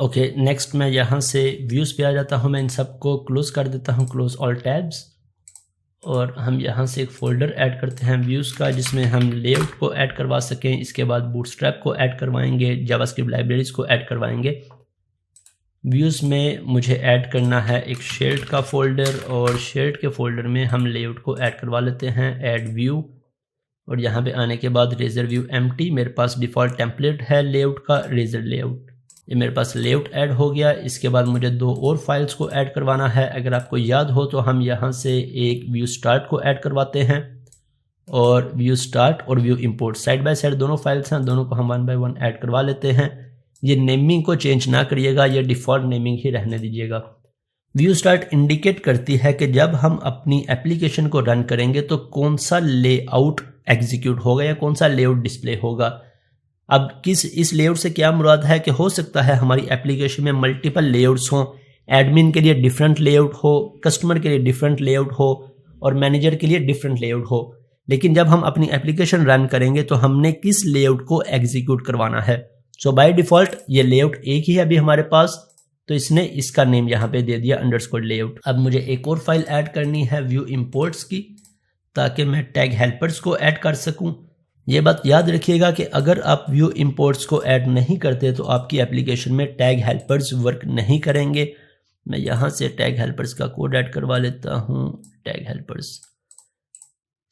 Okay, next मैं यहाँ से व्यूज़ पे आ जाता हूँ। मैं इन सब को क्लोज़ कर देता हूँ, क्लोज़ ऑल टैब्स, और हम यहाँ से एक फ़ोल्डर ऐड करते हैं व्यूज़ का, जिसमें हम लेआउट को ऐड करवा सकें। इसके बाद बूटस्ट्रैप को ऐड करवाएंगे, जावास्क्रिप्ट लाइब्रेरीज़ को ऐड करवाएंगे। व्यूज़ में मुझे ऐड करना है एक शेयर्ड का फ़ोल्डर, और शेयर्ड के फ़ोल्डर में हम लेआउट को ऐड करवा लेते हैं, ऐड व्यू। और यहाँ पे आने के बाद रेजर व्यू एम्प्टी, मेरे पास डिफ़ॉल्ट टेम्पलेट है लेआउट का, रेजर लेआउट। ये मेरे पास लेआउट ऐड हो गया। इसके बाद मुझे 2 और फाइल्स को ऐड करवाना है। अगर आपको याद हो तो हम यहाँ से एक व्यू स्टार्ट को ऐड करवाते हैं, और व्यू स्टार्ट और view import side by side दोनों फाइल्स हैं, दोनों को हम 1 बाय 1 ऐड करवा लेते हैं। ये नेमिंग को चेंज ना करिएगा, ये डिफ़ॉल्ट नेमिंग ही रहने दीजिएगा। व्यू स्टार्ट इंडिकेट करती है कि जब हम अपनी एप्लीकेशन को रन करेंगे तो कौन सा लेआउट एग्जीक्यूट होगा या कौन सा लेआउट डिस्प्ले होगा। अब इस लेआउट से क्या मुराद है कि हो सकता है हमारी एप्लीकेशन में मल्टीपल लेआउट्स हों, एडमिन के लिए डिफरेंट लेआउट हो, कस्टमर के लिए डिफरेंट लेआउट हो, और मैनेजर के लिए डिफरेंट लेआउट हो। लेकिन जब हम अपनी एप्लीकेशन रन करेंगे तो हमने किस लेआउट को एग्जीक्यूट करवाना है। सो बाय डिफ़ॉल्ट ये लेआउट एक ही है अभी हमारे पास, तो इसने इसका नेम यहाँ पे दे दिया अंडरस्कोर लेआउट। अब मुझे एक और फाइल ऐड करनी है व्यू इंपोर्ट्स की, ताकि मैं टैग हेल्पर्स को ऐड कर सकूं। ये बात याद रखिएगा कि अगर आप व्यू इंपोर्ट्स को ऐड नहीं करते तो आपकी एप्लीकेशन में टैग हेल्पर्स वर्क नहीं करेंगे। मैं यहाँ से टैग हेल्पर्स का कोड ऐड करवा लेता हूँ। टैग हेल्पर्स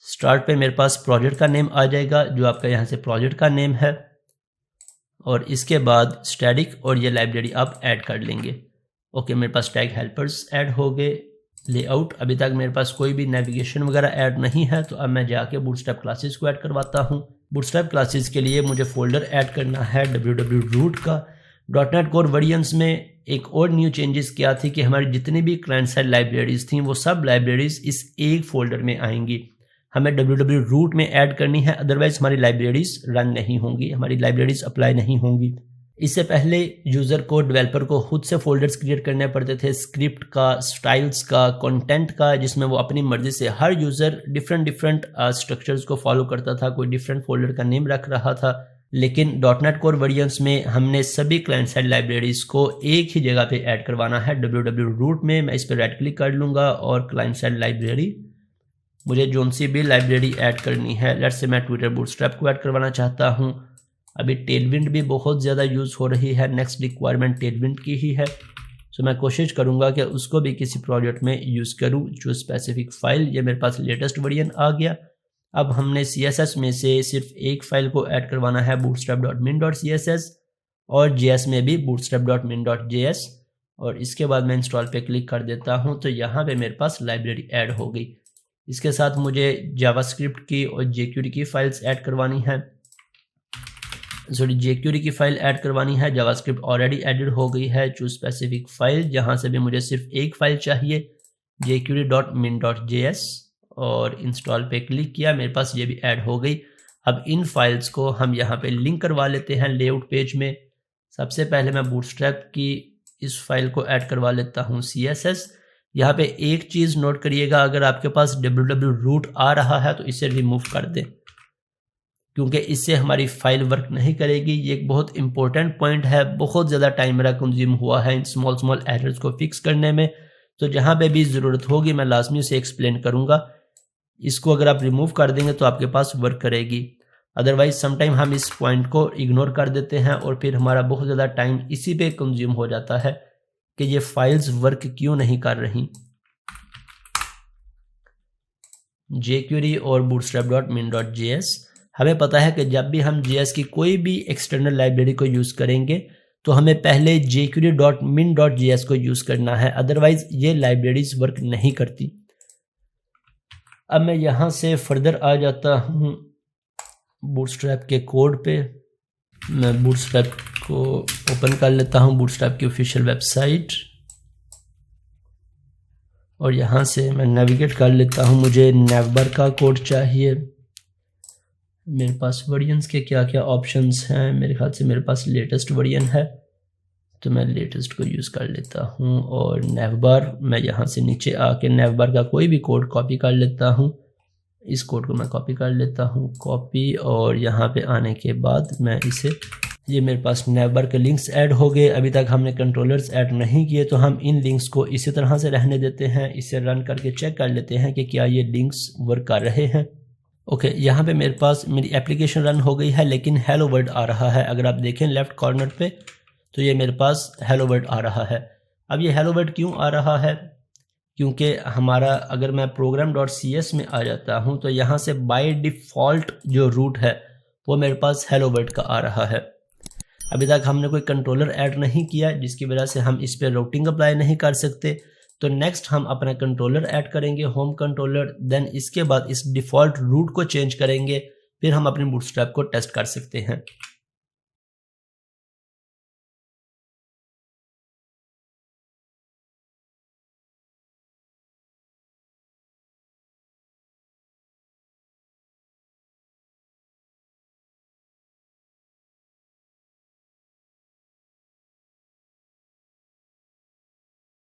स्टार्ट पे मेरे पास प्रोजेक्ट का नेम आ जाएगा, जो आपका यहाँ से प्रोजेक्ट का नेम है, और इसके बाद स्टैटिक और ये लाइब्रेरी आप ऐड कर लेंगे। ओके, मेरे पास टैग हेल्पर्स ऐड हो गए। लेआउट अभी तक मेरे पास कोई भी नेविगेशन वगैरह ऐड नहीं है, तो अब मैं जाके बूटस्ट्रैप क्लासेस को ऐड करवाता हूँ। बूटस्ट्रैप क्लासेस के लिए मुझे फोल्डर ऐड करना है www.root का। .NET कोर वर्जन्स में एक और न्यू चेंजेस किया थी कि हमारी जितनी भी क्लाइंट साइड लाइब्रेरीज थी वो सब लाइब्रेरीज इस एक फोल्डर में आएंगी। हमें www.root में ऐड करनी है, अदरवाइज हमारी लाइब्रेरीज रन नहीं होंगी, हमारी लाइब्रेरीज अप्लाई नहीं होंगी। इससे पहले यूज़र को, डेवलपर को खुद से फोल्डर्स क्रिएट करने पड़ते थे, स्क्रिप्ट का, स्टाइल्स का, कंटेंट का, जिसमें वो अपनी मर्जी से हर यूज़र डिफरेंट स्ट्रक्चर्स को फॉलो करता था, कोई डिफरेंट फोल्डर का नेम रख रहा था। लेकिन .NET कोर वर्जन्स में हमने सभी क्लाइंट साइड लाइब्रेरीज को एक ही जगह पे ऐड करवाना है www.root में। मैं इस पर राइट क्लिक कर लूँगा और क्लाइंट साइड लाइब्रेरी, मुझे जोन सी भी लाइब्रेरी ऐड करनी है। लेट्स से मैं ट्विटर बूटस्ट्रैप को ऐड करवाना चाहता हूँ। अभी टेलविंड भी बहुत ज़्यादा यूज़ हो रही है, नेक्स्ट रिक्वायरमेंट टेलविंड की ही है, सो मैं कोशिश करूँगा कि उसको भी किसी प्रोजेक्ट में यूज़ करूँ। जो स्पेसिफिक फ़ाइल, ये मेरे पास लेटेस्ट वर्जन आ गया। अब हमने CSS में से सिर्फ एक फ़ाइल को ऐड करवाना है, bootstrap.min.css, और JS में भी bootstrap.min.js, और इसके बाद मैं इंस्टॉल पे क्लिक कर देता हूँ, तो यहाँ पे मेरे पास लाइब्रेरी ऐड हो गई। इसके साथ मुझे जावास्क्रिप्ट की और jQuery की फाइल्स ऐड करवानी है, jQuery की फाइल ऐड करवानी है। जावास्क्रिप्ट ऑलरेडी एडिड हो गई है। चूज स्पेसिफिक फाइल, जहाँ से भी मुझे सिर्फ एक फाइल चाहिए, jQuery.min.js, और इंस्टॉल पे क्लिक किया, मेरे पास ये भी ऐड हो गई। अब इन फाइल्स को हम यहाँ पे लिंक करवा लेते हैं लेआउट पेज में। सबसे पहले मैं बूटस्ट्रैप की इस फाइल को ऐड करवा लेता हूँ CSS। यहाँ पे एक चीज़ नोट करिएगा, अगर आपके पास www.root आ रहा है तो इसे रिमूव कर दें, क्योंकि इससे हमारी फाइल वर्क नहीं करेगी। ये एक बहुत इंपॉर्टेंट पॉइंट है, बहुत ज़्यादा टाइम मेरा कंज्यूम हुआ है इन स्मॉल एरर्स को फिक्स करने में, तो जहाँ पे भी ज़रूरत होगी मैं लाजमी उसे एक्सप्लेन करूँगा। इसको अगर आप रिमूव कर देंगे तो आपके पास वर्क करेगी, अदरवाइज समटाइम हम इस पॉइंट को इग्नोर कर देते हैं और फिर हमारा बहुत ज़्यादा टाइम इसी पे कंज्यूम हो जाता है कि ये फाइल्स वर्क क्यों नहीं कर रही। jQuery और bootstrap.min.js, हमें पता है कि जब भी हम JS की कोई भी एक्सटर्नल लाइब्रेरी को यूज़ करेंगे तो हमें पहले jQuery.min.js को यूज़ करना है, अदरवाइज ये लाइब्रेरीज वर्क नहीं करती। अब मैं यहाँ से फर्दर आ जाता हूँ बूटस्ट्रैप के कोड पे। मैं बूटस्ट्रैप को ओपन कर लेता हूँ, बूटस्ट्रैप की ऑफिशियल वेबसाइट, और यहाँ से मैं नेविगेट कर लेता हूँ। मुझे नेवबर का कोड चाहिए। मेरे पास वर्जन्स के क्या क्या ऑप्शंस हैं, मेरे ख्याल से मेरे पास लेटेस्ट वर्जन है, तो मैं लेटेस्ट को यूज़ कर लेता हूँ। और नेवबार, मैं यहाँ से नीचे आके नेवबार का कोई भी कोड कॉपी कर लेता हूँ। इस कोड को मैं कॉपी कर लेता हूँ, कॉपी, और यहाँ पे आने के बाद मैं इसे ये मेरे पास नेवर के लिंक्स ऐड हो गए। अभी तक हमने कंट्रोलर्स ऐड नहीं किए, तो हम इन लिंक्स को इसी तरह से रहने देते हैं। इसे रन करके चेक कर लेते हैं कि क्या ये लिंक्स वर्क कर रहे हैं। ओके, यहाँ पे मेरे पास मेरी एप्लीकेशन रन हो गई है, लेकिन हेलो वर्ल्ड आ रहा है। अगर आप देखें लेफ्ट कॉर्नर पे, तो ये मेरे पास हेलो वर्ल्ड आ रहा है। अब ये हेलो वर्ल्ड क्यों आ रहा है? क्योंकि हमारा, अगर मैं program.cs में आ जाता हूँ, तो यहाँ से बाय डिफ़ॉल्ट जो रूट है वो मेरे पास हेलो वर्ल्ड का आ रहा है। अभी तक हमने कोई कंट्रोलर ऐड नहीं किया, जिसकी वजह से हम इस पर राउटिंग अप्लाई नहीं कर सकते। तो नेक्स्ट हम अपना कंट्रोलर ऐड करेंगे, होम कंट्रोलर, देन इसके बाद इस डिफ़ॉल्ट रूट को चेंज करेंगे, फिर हम अपने बूटस्ट्रैप को टेस्ट कर सकते हैं।